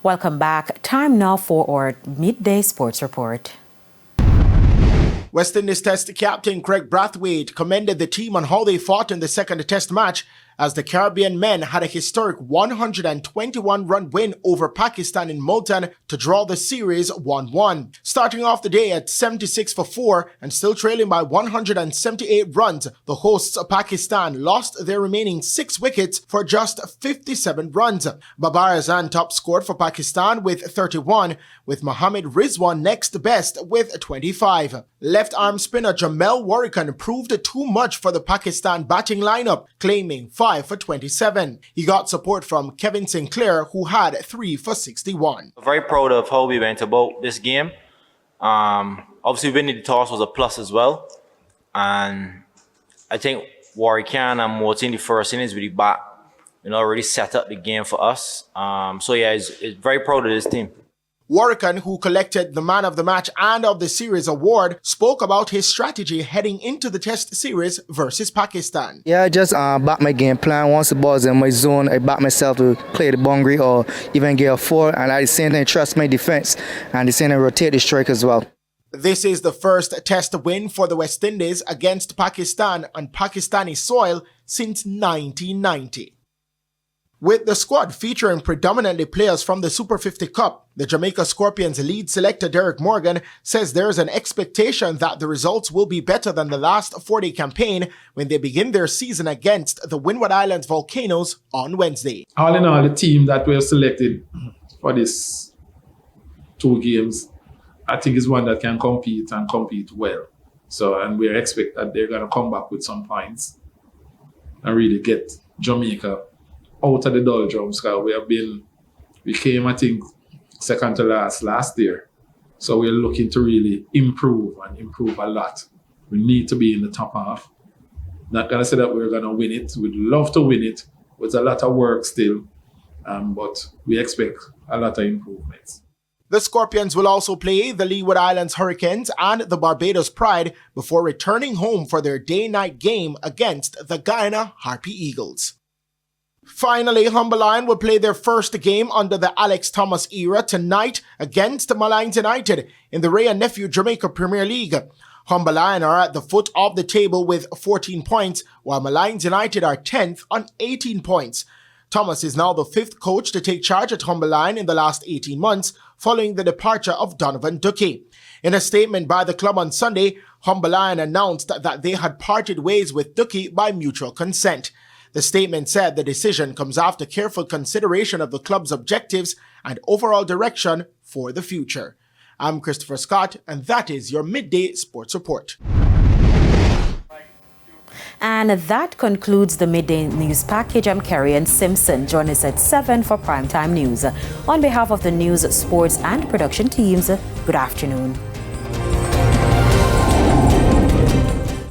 Welcome back. Time now for our midday sports report. West Indies Test captain Craig Brathwaite commended the team on how they fought in the second Test match as the Caribbean men had a historic 121-run win over Pakistan in Multan to draw the series 1-1. Starting off the day at 76 for 4 and still trailing by 178 runs, the hosts of Pakistan lost their remaining 6 wickets for just 57 runs. Babar Azan top scored for Pakistan with 31, with Mohammad Rizwan next best with 25. Left-arm spinner Jamel Warrican proved too much for the Pakistan batting lineup, claiming 5 for 27. He got support from Kevin Sinclair, who had 3 for 61. Very proud of how we went about this game. Obviously, winning the toss was a plus as well. And I think Warrican and Moti in the first innings with the bat, really set up the game for us. So yeah, it's very proud of this team. Warrican, who collected the Man of the Match and of the Series award, spoke about his strategy heading into the Test series versus Pakistan. Yeah, I just back my game plan. Once the ball's in my zone, I back myself to clear the boundary or even get a 4, and at the same time trust my defense and the same time rotate the strike as well. This is the first Test win for the West Indies against Pakistan on Pakistani soil since 1990. With the squad featuring predominantly players from the Super 50 Cup, the Jamaica Scorpions lead selector Derek Morgan says there is an expectation that the results will be better than the last 4-day campaign when they begin their season against the Windward Islands Volcanoes on Wednesday. All in all, the team that we have selected for these 2 games, I think is one that can compete and compete well. And we expect that they're going to come back with some points and really get Jamaica out of the doldrums, because we came, I think, second to last year. So we're looking to really improve a lot. We need to be in the top half. Not going to say that we're going to win it. We'd love to win it. It's a lot of work still, but we expect a lot of improvements. The Scorpions will also play the Leeward Islands Hurricanes and the Barbados Pride before returning home for their day-night game against the Guyana Harpy Eagles. Finally, Humber Lion will play their first game under the Alex Thomas era tonight against Malines United in the Ray & Nephew Jamaica Premier League. Humber Lion are at the foot of the table with 14 points, while Malines United are 10th on 18 points. Thomas is now the 5th coach to take charge at Humber Lion in the last 18 months, following the departure of Donovan Duckey. In a statement by the club on Sunday, Humber Lion announced that they had parted ways with Duckey by mutual consent. The statement said the decision comes after careful consideration of the club's objectives and overall direction for the future. I'm Christopher Scott, and that is your Midday Sports Report. And that concludes the Midday News Package. I'm Carrie-Ann Simpson. Join us at 7 for Primetime News. On behalf of the news, sports, and production teams, good afternoon.